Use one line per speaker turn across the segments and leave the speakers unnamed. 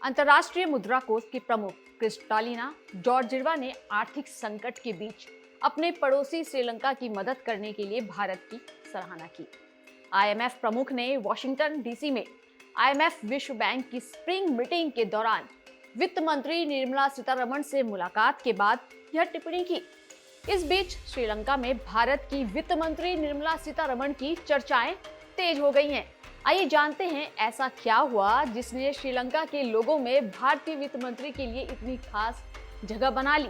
अंतर्राष्ट्रीय मुद्रा कोष की प्रमुख क्रिस्टालिना जॉर्जिवा ने आर्थिक संकट के बीच अपने पड़ोसी श्रीलंका की मदद करने के लिए भारत की सराहना की। आईएमएफ प्रमुख ने वॉशिंगटन डीसी में आईएमएफ विश्व बैंक की स्प्रिंग मीटिंग के दौरान वित्त मंत्री निर्मला सीतारमण से मुलाकात के बाद यह टिप्पणी की। इस बीच श्रीलंका में भारत की वित्त मंत्री निर्मला सीतारमण की चर्चाएं तेज हो गई हैं। आइए जानते हैं ऐसा क्या हुआ जिसने श्रीलंका के लोगों में भारतीय वित्त मंत्री के लिए इतनी खास जगह बना ली।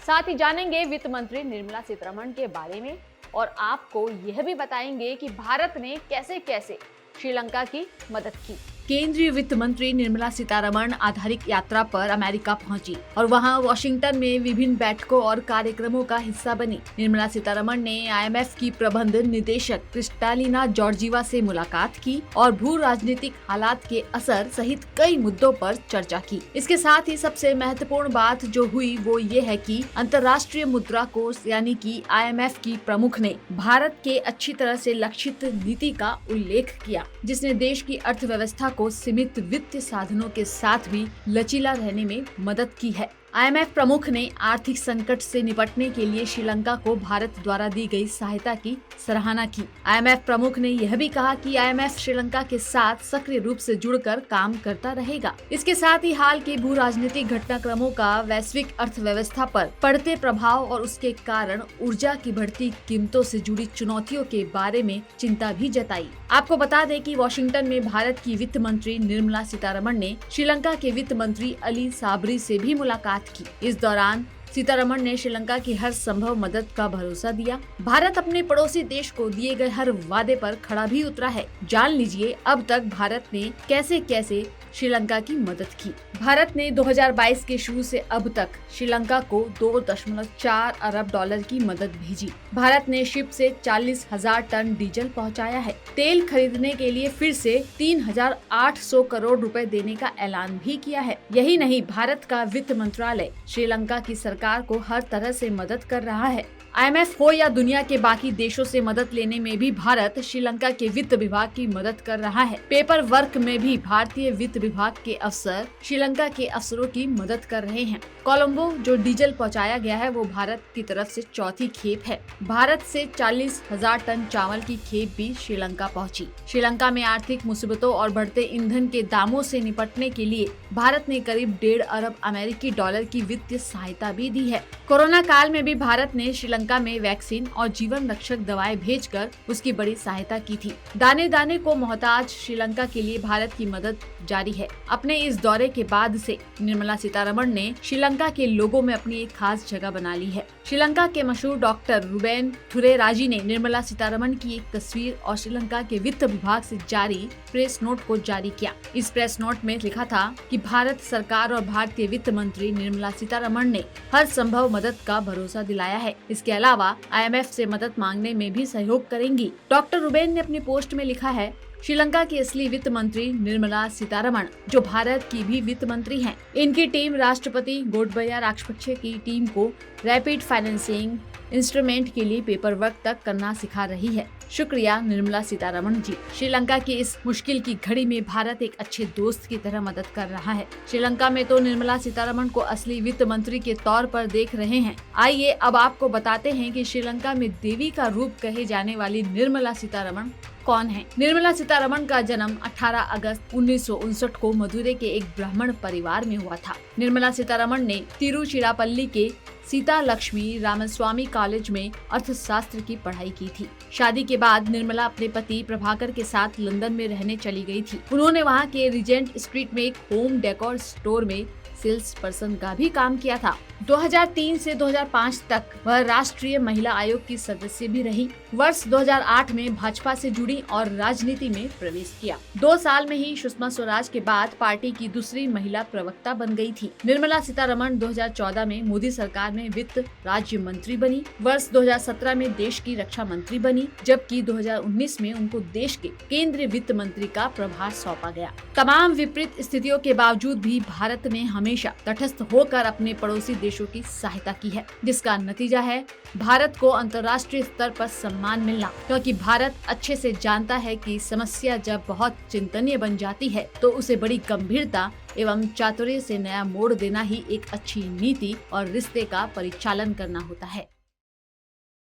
साथ ही जानेंगे वित्त मंत्री निर्मला सीतारमण के बारे में और आपको यह भी बताएंगे कि भारत ने कैसे कैसे श्रीलंका की मदद की। केंद्रीय वित्त मंत्री निर्मला सीतारमण आधिकारिक यात्रा पर अमेरिका पहुंची और वहां वॉशिंगटन में विभिन्न बैठकों और कार्यक्रमों का हिस्सा बनी। निर्मला सीतारमण ने आईएमएफ की प्रबंध निदेशक क्रिस्टालिना जॉर्जिवा से मुलाकात की और भू राजनीतिक हालात के असर सहित कई मुद्दों पर चर्चा की। इसके साथ ही सबसे महत्वपूर्ण बात जो हुई वो ये है कि अंतर्राष्ट्रीय मुद्रा कोष यानी कि आईएमएफ की प्रमुख ने भारत के अच्छी तरह से लक्षित नीति का उल्लेख किया, जिसने देश की अर्थव्यवस्था को सीमित वित्तीय साधनों के साथ भी लचीला रहने में मदद की है। आईएमएफ प्रमुख ने आर्थिक संकट से निपटने के लिए श्रीलंका को भारत द्वारा दी गई सहायता की सराहना की। आईएमएफ प्रमुख ने यह भी कहा कि आईएमएफ श्रीलंका के साथ सक्रिय रूप से जुड़कर काम करता रहेगा। इसके साथ ही हाल के भू राजनीतिक घटनाक्रमों का वैश्विक अर्थव्यवस्था पर पड़ते प्रभाव और उसके कारण ऊर्जा की बढ़ती कीमतों से जुड़ी चुनौतियों के बारे में चिंता भी जताई। आपको बता दें कि वॉशिंगटन में भारत की वित्त मंत्री निर्मला सीतारमण ने श्रीलंका के वित्त मंत्री अली साबरी से भी मुलाकात की। इस दौरान सीतारमण ने श्रीलंका की हर संभव मदद का भरोसा दिया। भारत अपने पड़ोसी देश को दिए गए हर वादे पर खड़ा भी उतरा है। जान लीजिए अब तक भारत ने कैसे कैसे श्रीलंका की मदद की। भारत ने 2022 के शुरू से अब तक श्रीलंका को 2.4 अरब डॉलर की मदद भेजी। भारत ने शिप से 40,000 टन डीजल पहुंचाया है। तेल खरीदने के लिए फिर से 3,800 करोड़ रुपए देने का ऐलान भी किया है। यही नहीं, भारत का वित्त मंत्रालय श्रीलंका की सरकार को हर तरह से मदद कर रहा है। आईएमएफ हो या दुनिया के बाकी देशों से मदद लेने में भी भारत श्रीलंका के वित्त विभाग की मदद कर रहा है। पेपर वर्क में भी भारतीय वित्त विभाग के अफसर श्रीलंका के अफसरों की मदद कर रहे हैं। कोलंबो जो डीजल पहुंचाया गया है वो भारत की तरफ से चौथी खेप है। भारत से 40,000 टन चावल की खेप भी श्रीलंका पहुंची। श्रीलंका में आर्थिक मुसीबतों और बढ़ते ईंधन के दामों से निपटने के लिए भारत ने करीब 1.5 अरब अमेरिकी डॉलर की वित्तीय सहायता भी दी है। कोरोना काल में भी भारत ने श्रीलंका में वैक्सीन और जीवन रक्षक दवाएं भेजकर उसकी बड़ी सहायता की थी। दाने दाने को मोहताज श्रीलंका के लिए भारत की मदद जारी है। अपने इस दौरे के बाद से निर्मला सीतारमण ने श्रीलंका के लोगों में अपनी एक खास जगह बना ली है। श्रीलंका के मशहूर डॉक्टर रुबेन थुरेराजी ने निर्मला सीतारमण की एक तस्वीर और श्रीलंका के वित्त विभाग से जारी प्रेस नोट को जारी किया। इस प्रेस नोट में लिखा था कि भारत सरकार और भारतीय वित्त मंत्री निर्मला सीतारमण ने हर संभव मदद का भरोसा दिलाया है। इसके अलावा आईएमएफ से मदद मांगने में भी सहयोग करेंगी। डॉक्टर रुबेन ने अपनी पोस्ट में लिखा है, श्रीलंका की असली वित्त मंत्री निर्मला सीतारमण जो भारत की भी वित्त मंत्री हैं। इनकी टीम राष्ट्रपति गोटबाया राजपक्षे की टीम को रैपिड फाइनेंसिंग इंस्ट्रूमेंट के लिए पेपर वर्क तक करना सिखा रही है। शुक्रिया निर्मला सीतारमण जी। श्रीलंका की इस मुश्किल की घड़ी में भारत एक अच्छे दोस्त की तरह मदद कर रहा है। श्रीलंका में तो निर्मला सीतारमण को असली वित्त मंत्री के तौर पर देख रहे हैं। आइए अब आपको बताते हैं कि श्रीलंका में देवी का रूप कहे जाने वाली निर्मला सीतारमण कौन है। निर्मला सीतारमण का जन्म 18 अगस्त 1959 को मदुरै के एक ब्राह्मण परिवार में हुआ था। निर्मला सीतारमण ने तिरुचिरापल्ली के सीता लक्ष्मी रामस्वामी कॉलेज में अर्थशास्त्र की पढ़ाई की थी। शादी के बाद निर्मला अपने पति प्रभाकर के साथ लंदन में रहने चली गई थी। उन्होंने वहां के रिजेंट स्ट्रीट में एक होम डेकोर स्टोर में सेल्स पर्सन का भी काम किया था। 2003 से 2005 तक वह राष्ट्रीय महिला आयोग की सदस्य भी रही। वर्ष 2008 में भाजपा से जुड़ी और राजनीति में प्रवेश किया। 2 साल में ही सुषमा स्वराज के बाद पार्टी की दूसरी महिला प्रवक्ता बन गई थी। निर्मला सीतारमण 2014 में मोदी सरकार में वित्त राज्य मंत्री बनी। वर्ष 2017 में देश की रक्षा मंत्री बनी, जबकि 2019 में उनको देश के केंद्रीय वित्त मंत्री का प्रभार सौंपा गया। तमाम विपरीत स्थितियों के बावजूद भी भारत ने हमेशा तटस्थ होकर अपने पड़ोसी देशों की सहायता की है, जिसका नतीजा है भारत को अंतर्राष्ट्रीय स्तर पर सम्मान मिलना, क्योंकि भारत अच्छे से जानता है कि समस्या जब बहुत चिंतनीय बन जाती है तो उसे बड़ी गंभीरता एवं चातुर्य से नया मोड़ देना ही एक अच्छी नीति और रिश्ते का परिचालन करना होता है।